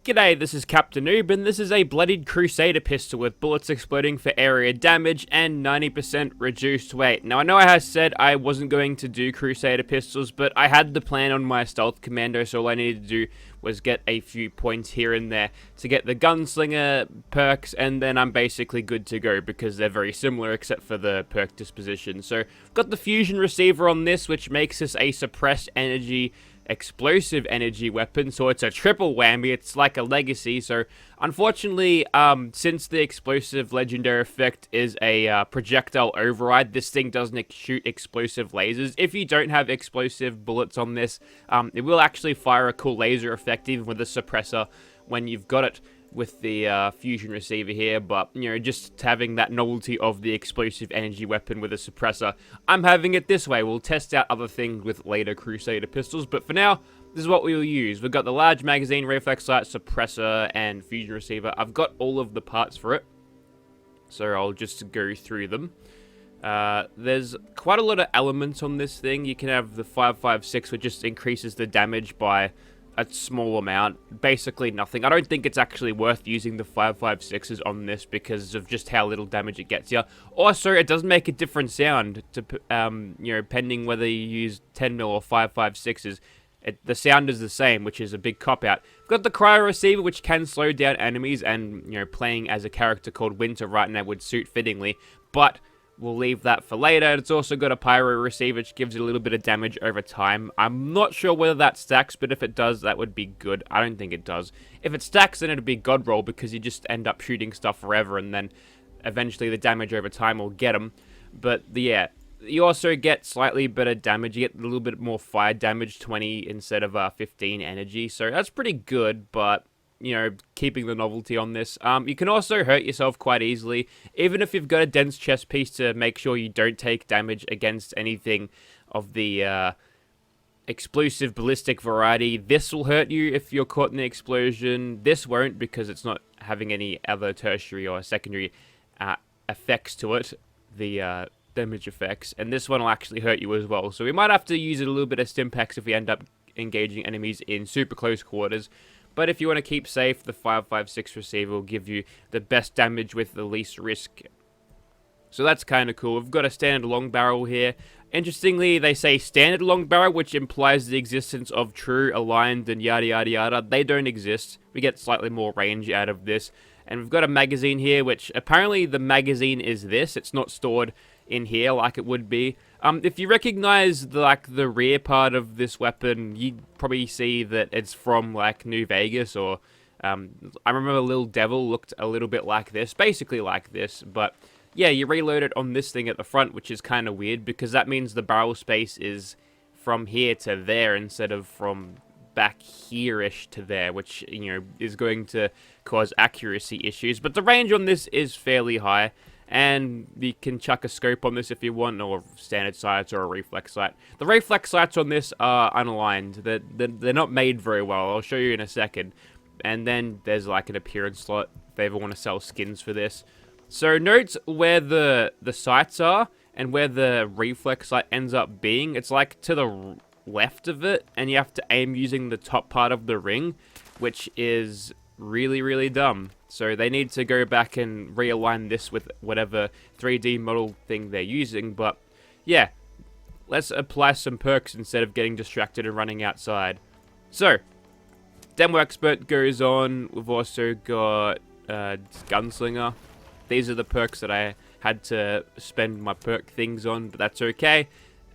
G'day, this is Captainoob, and this is a Bloodied Crusader pistol with bullets exploding for area damage and 90% reduced weight. Now, I know I had said I wasn't going to do Crusader pistols, but I had the plan on my Stealth Commando, so all I needed to do was get a few points here and there to get the Gunslinger perks, and then I'm basically good to go because they're very similar except for the perk disposition. So, I've got the Fusion Receiver on this, which makes this a suppressed energy explosive energy weapon, so it's a triple whammy. It's like a legacy. So unfortunately, since the explosive legendary effect is a projectile override, this thing doesn't shoot explosive lasers. If you don't have explosive bullets on this, it will actually fire a cool laser effect even with a suppressor when you've got it with the fusion receiver here, but you know, just having that novelty of the explosive energy weapon with a suppressor, I'm having it this way. We'll test out other things with later Crusader pistols, but for now, this is what we will use. We've got the large magazine, reflex sight, suppressor, and fusion receiver. I've got all of the parts for it, so I'll just go through them. There's quite a lot of elements on this thing. You can have the 5.56, which just increases the damage by a small amount, basically nothing. I don't think it's actually worth using the 5.56s on this because of just how little damage it gets you. Also, it does make a different sound, to, you know, depending whether you use 10mm or 5.56s. The sound is the same, which is a big cop-out. We've got the cryo receiver, which can slow down enemies, and, you know, playing as a character called Winter right now would suit fittingly, but we'll leave that for later. It's also got a pyro receiver, which gives it a little bit of damage over time. I'm not sure whether that stacks, but if it does, that would be good. I don't think it does. If it stacks, then it'd be god roll, because you just end up shooting stuff forever, and then eventually the damage over time will get them. But yeah, you also get slightly better damage. You get a little bit more fire damage, 20 instead of 15 energy. So that's pretty good, but you know, keeping the novelty on this. You can also hurt yourself quite easily, even if you've got a dense chest piece to make sure you don't take damage against anything of the explosive ballistic variety. This will hurt you if you're caught in the explosion. This won't, because it's not having any other tertiary or secondary effects to it, the damage effects, and this one will actually hurt you as well. So we might have to use a little bit of Stimpaks if we end up engaging enemies in super close quarters. But if you want to keep safe, the 5.56 receiver will give you the best damage with the least risk. So that's kind of cool. We've got a standard long barrel here. Interestingly, they say standard long barrel, which implies the existence of true, aligned, and yada yada yada. They don't exist. We get slightly more range out of this. And we've got a magazine here, which apparently the magazine is this. It's not stored in here like it would be. If you recognize the rear part of this weapon, you'd probably see that it's from like New Vegas, or I remember Little Devil looked a little bit like this, basically like this. But yeah, you reload it on this thing at the front, which is kind of weird because that means the barrel space is from here to there instead of from back here-ish to there, which, you know, is going to cause accuracy issues. But the range on this is fairly high, and you can chuck a scope on this if you want, or standard sights or a reflex sight. The reflex sights on this are unaligned. They're not made very well. I'll show you in a second. And then there's like an appearance slot if they ever want to sell skins for this. So note where the sights are and where the reflex sight ends up being. It's like to the left of it, and you have to aim using the top part of the ring, which is really, really dumb. So they need to go back and realign this with whatever 3D model thing they're using. But yeah, let's apply some perks instead of getting distracted and running outside. So, Demo Expert goes on. We've also got Gunslinger. These are the perks that I had to spend my perk things on, but that's okay.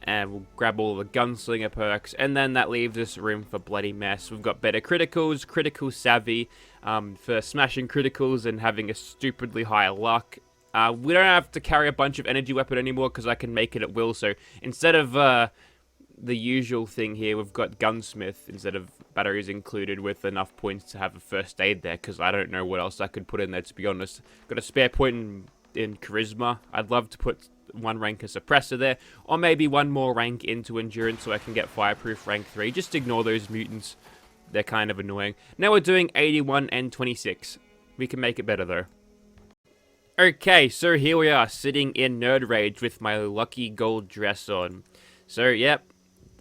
And we'll grab all the Gunslinger perks, and then that leaves us room for Bloody Mess. We've got better criticals, critical savvy, for smashing criticals and having a stupidly high luck. We don't have to carry a bunch of energy weapon anymore because I can make it at will. So instead of the usual thing here, we've got Gunsmith instead of batteries included, with enough points to have a first aid there, because I don't know what else I could put in there, to be honest. Got a spare point in charisma. I'd love to put one rank of suppressor there, or maybe one more rank into endurance so I can get fireproof rank 3. Just ignore those mutants. They're kind of annoying. Now we're doing 81 and 26. We can make it better though. Okay, so here we are sitting in Nerd Rage with my lucky gold dress on. So yep,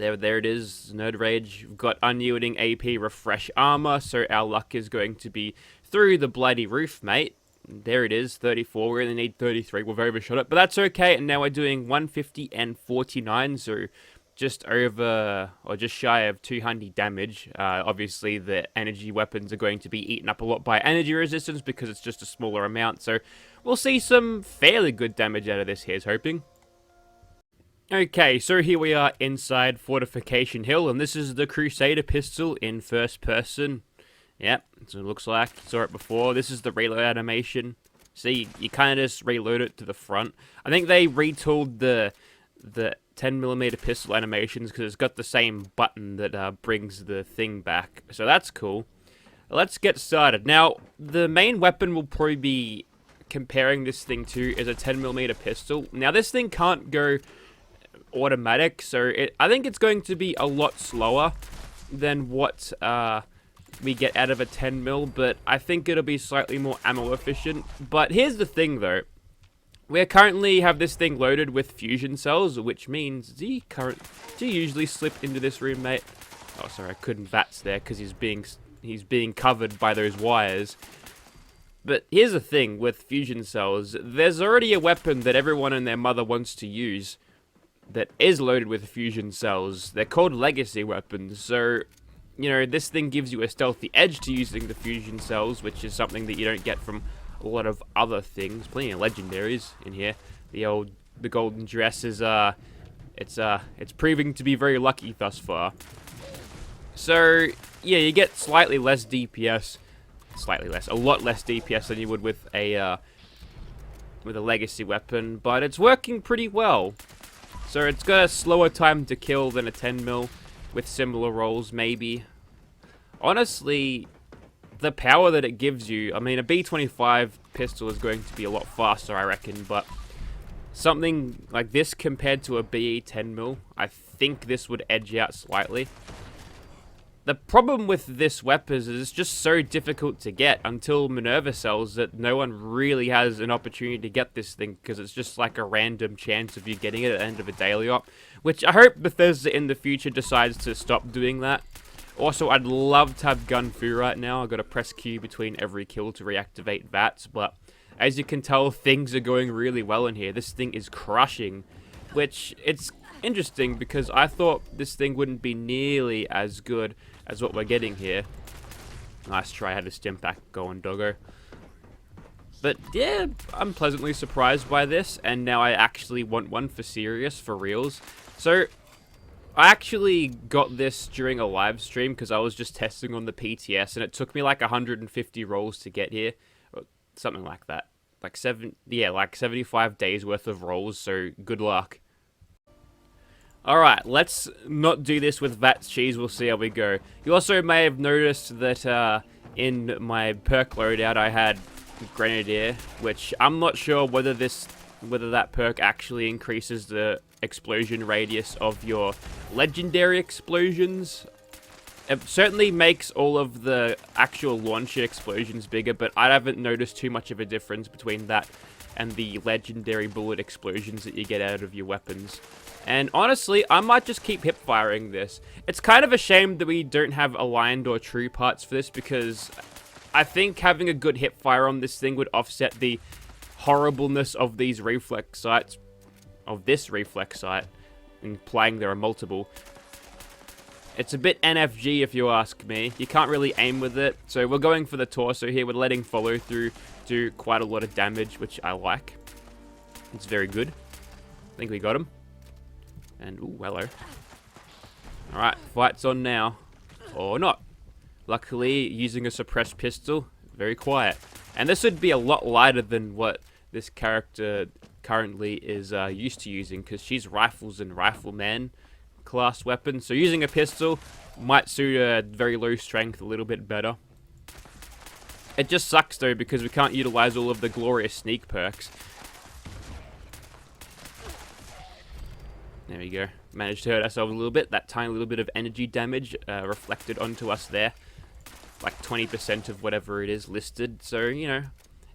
There it is, Nerd Rage. We've got unyielding AP, refresh armor, so our luck is going to be through the bloody roof, mate. There it is, 34. We only need 33. We've overshot it, but that's okay. And now we're doing 150 and 49, so just over, or just shy of 200 damage. Obviously, the energy weapons are going to be eaten up a lot by energy resistance because it's just a smaller amount. So we'll see some fairly good damage out of this, here's hoping. Okay, so here we are inside Fortification Hill, and this is the Crusader pistol in first person. Yep, that's what it looks like. Saw it before. This is the reload animation. See, you kind of just reload it to the front. I think they retooled the 10mm pistol animations because it's got the same button that brings the thing back. So that's cool. Let's get started. Now, the main weapon we'll probably be comparing this thing to is a 10mm pistol. Now, this thing can't go automatic, so I think it's going to be a lot slower than what we get out of a 10mm, but I think it'll be slightly more ammo efficient. But here's the thing though, we currently have this thing loaded with fusion cells, which means do you usually slip into this room, mate? Oh, sorry, I couldn't VATS there because he's being covered by those wires. But here's the thing with fusion cells, there's already a weapon that everyone and their mother wants to use that is loaded with fusion cells. They're called legacy weapons, so, you know, this thing gives you a stealthy edge to using the fusion cells, which is something that you don't get from a lot of other things. Plenty of legendaries in here. The golden dress is, it's proving to be very lucky thus far. So, yeah, you get slightly less DPS, a lot less DPS than you would with a legacy weapon, but it's working pretty well. So it's got a slower time to kill than a 10mm with similar rolls, maybe. Honestly, the power that it gives you, I mean, a B25 pistol is going to be a lot faster, I reckon, but something like this compared to a BE 10mm, I think this would edge out slightly. The problem with this weapon is it's just so difficult to get until Minerva sells that no one really has an opportunity to get this thing because it's just like a random chance of you getting it at the end of a daily op, which I hope Bethesda in the future decides to stop doing that. Also, I'd love to have Gun Fu right now. I've got to press Q between every kill to reactivate VATS, but as you can tell, things are going really well in here. This thing is crushing, which it's interesting because I thought this thing wouldn't be nearly as good as what we're getting here. Nice try, had a stim pack going, doggo. But yeah, I'm pleasantly surprised by this, and now I actually want one for serious, for reals. So, I actually got this during a live stream because I was just testing on the PTS, and it took me like 150 rolls to get here. Or something like that. Like 75 days worth of rolls, so good luck. Alright, let's not do this with VATS cheese, we'll see how we go. You also may have noticed that in my perk loadout I had Grenadier, which I'm not sure whether that perk actually increases the explosion radius of your legendary explosions. It certainly makes all of the actual launcher explosions bigger, but I haven't noticed too much of a difference between that and the legendary bullet explosions that you get out of your weapons. And honestly, I might just keep hip firing this. It's kind of a shame that we don't have aligned or true parts for this because I think having a good hip fire on this thing would offset the horribleness of these reflex sights, of this reflex sight, implying there are multiple. It's a bit NFG if you ask me. You can't really aim with it, so we're going for the torso here. We're letting follow through do quite a lot of damage, which I like. It's very good. I think we got him. And, ooh, hello. Alright, fight's on now. Or not. Luckily, using a suppressed pistol, very quiet. And this would be a lot lighter than what this character currently is used to using, because she's rifles and rifleman class weapon. So using a pistol might suit a very low strength a little bit better. It just sucks though, because we can't utilize all of the glorious sneak perks. There we go. Managed to hurt ourselves a little bit. That tiny little bit of energy damage reflected onto us there. Like 20% of whatever it is listed. So, you know,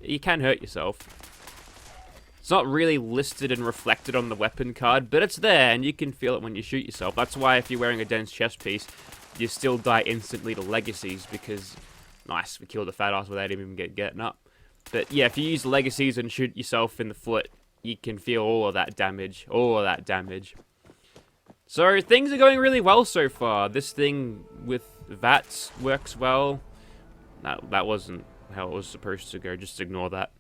you can hurt yourself. It's not really listed and reflected on the weapon card, but it's there, and you can feel it when you shoot yourself. That's why if you're wearing a dense chest piece, you still die instantly to legacies, because... Nice, we killed the fat ass without even getting up. But yeah, if you use legacies and shoot yourself in the foot, you can feel all of that damage. All of that damage. So, things are going really well so far. This thing with VATS works well. That wasn't how it was supposed to go. Just ignore that.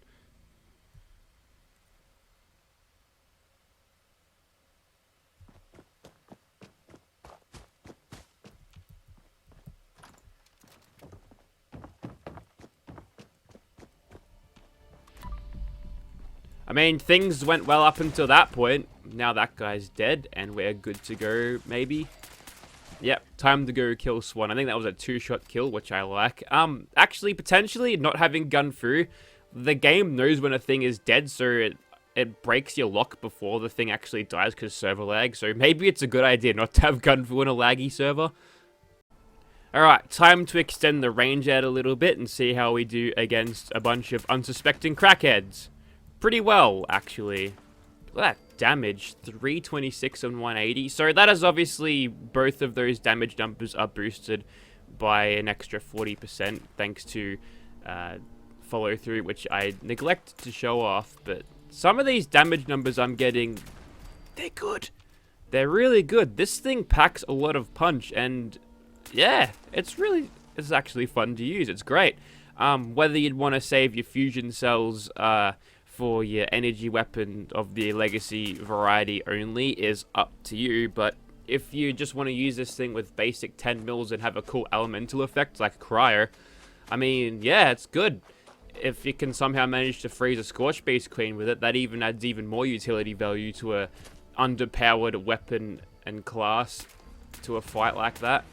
I mean, things went well up until that point. Now that guy's dead, and we're good to go, maybe. Yep, time to go kill Swan. I think that was a 2-shot kill, which I like. Actually, potentially, not having gone through, the game knows when a thing is dead, so it breaks your lock before the thing actually dies because server lag. So maybe it's a good idea not to have gun through in a laggy server. Alright, time to extend the range out a little bit and see how we do against a bunch of unsuspecting crackheads. Pretty well, actually. Look at that damage. 326 and 180. So that is obviously, both of those damage numbers are boosted by an extra 40% thanks to follow through, which I neglect to show off. But some of these damage numbers I'm getting, they're good. They're really good. This thing packs a lot of punch, and yeah, it's actually fun to use. It's great. Whether you'd want to save your fusion cells, for your energy weapon of the legacy variety only is up to you, but if you just want to use this thing with basic 10 mils and have a cool elemental effect like Cryo, I mean, yeah, it's good. If you can somehow manage to freeze a Scorch Beast Queen with it, that even adds even more utility value to a underpowered weapon and class to a fight like that.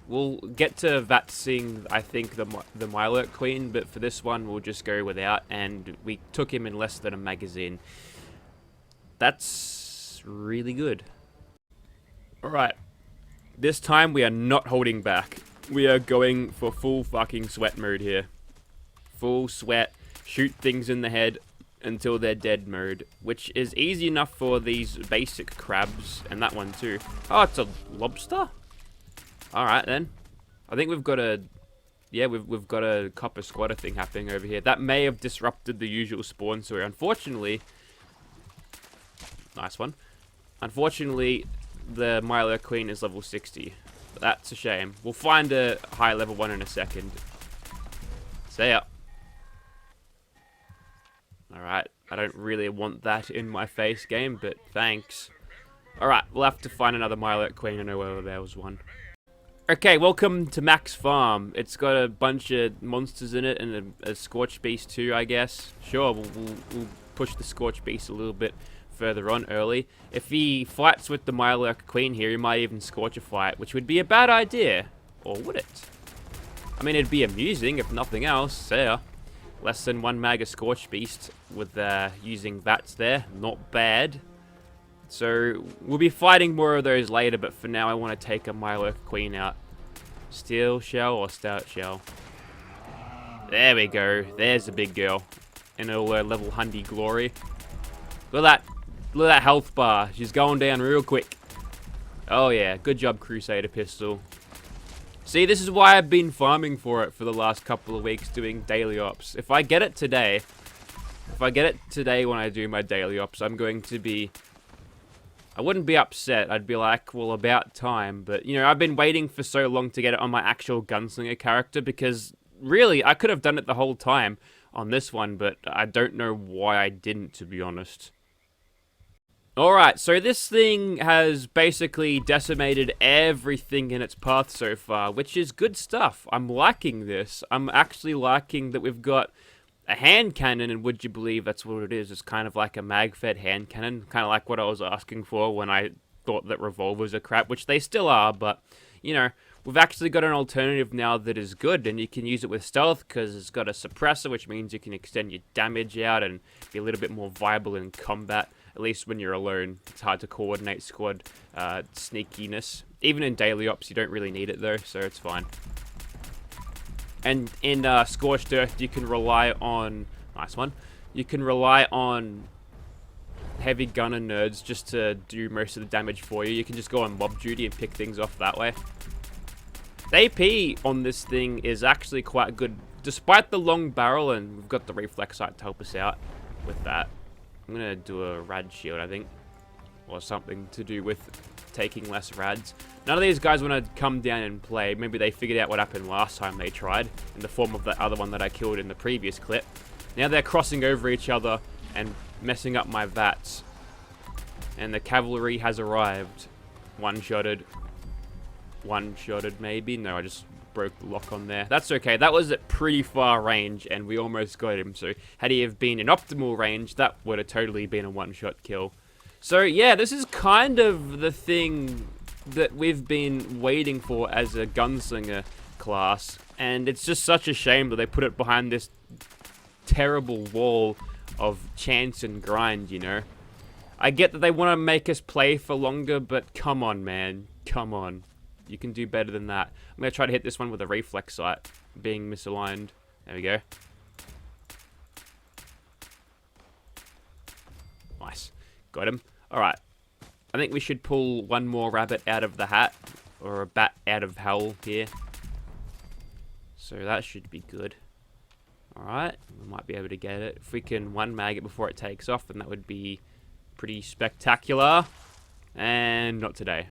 We'll get to VATSing, I think, the Mirelurk Queen, but for this one, we'll just go without, and we took him in less than a magazine. That's really good. Alright, this time we are not holding back. We are going for full fucking sweat mode here. Full sweat, shoot things in the head until they're dead mode, which is easy enough for these basic crabs, and that one too. Oh, it's a lobster? Alright then. I think we've got a... Yeah, we've got a copper squatter thing happening over here. That may have disrupted the usual spawn, so unfortunately... Nice one. Unfortunately, the Mirelurk Queen is level 60. That's a shame. We'll find a high level one in a second. See ya. Alright, I don't really want that in my face, game, but thanks. Alright, we'll have to find another Mirelurk Queen. I know where there was one. Okay, welcome to Max Farm. It's got a bunch of monsters in it and a Scorch Beast too, I guess. Sure, we'll push the Scorch Beast a little bit further on early. If he fights with the Mirelurk Queen here, he might even Scorch a fight, which would be a bad idea. Or would it? I mean, it'd be amusing if nothing else. There. Less than 1 mag of Scorch Beast with using VATS there. Not bad. So, we'll be fighting more of those later, but for now I want to take a Mirelurk Queen out. Steel shell or stout shell? There we go. There's a big girl. In all her level 100 glory. Look at that. Look at that health bar. She's going down real quick. Oh yeah, good job, Crusader pistol. See, this is why I've been farming for it for the last couple of weeks, doing daily ops. If I get it today when I do my daily ops, I'm going to be... I wouldn't be upset. I'd be like, well, about time. But, you know, I've been waiting for so long to get it on my actual gunslinger character because, really, I could have done it the whole time on this one, but I don't know why I didn't, to be honest. Alright, so this thing has basically decimated everything in its path so far, which is good stuff. I'm liking this. I'm actually liking that we've got a hand cannon, and would you believe that's what it is? It's kind of like a mag-fed hand cannon, kind of like what I was asking for when I thought that revolvers are crap, which they still are, but, you know, we've actually got an alternative now that is good, and you can use it with stealth because it's got a suppressor, which means you can extend your damage out and be a little bit more viable in combat, at least when you're alone. It's hard to coordinate squad sneakiness. Even in daily ops, you don't really need it though, so it's fine. And in Scorched Earth, you can rely on... Nice one. you can rely on heavy gunner nerds just to do most of the damage for you. You can just go on mob duty and pick things off that way. The AP on this thing is actually quite good, despite the long barrel, and we've got the reflex sight to help us out with that. I'm gonna do a rad shield, I think, or something to do with taking less rads. None of these guys want to come down and play. Maybe they figured out what happened last time they tried, in the form of that other one that I killed in the previous clip. Now they're crossing over each other and messing up my VATs. And the cavalry has arrived. One-shotted. One-shotted, maybe? No, I just broke the lock on there. That's okay. That was at pretty far range, and we almost got him. So, had he have been in optimal range, that would have totally been a one-shot kill. So, yeah, this is kind of the thing that we've been waiting for as a gunslinger class. And it's just such a shame that they put it behind this terrible wall of chance and grind, you know? I get that they want to make us play for longer, but come on, man. Come on. You can do better than that. I'm going to try to hit this one with a reflex sight, being misaligned. There we go. Nice. Got him. Alright. I think we should pull one more rabbit out of the hat, or a bat out of hell here. So that should be good. Alright, we might be able to get it. If we can one mag it before it takes off, then that would be pretty spectacular. And not today.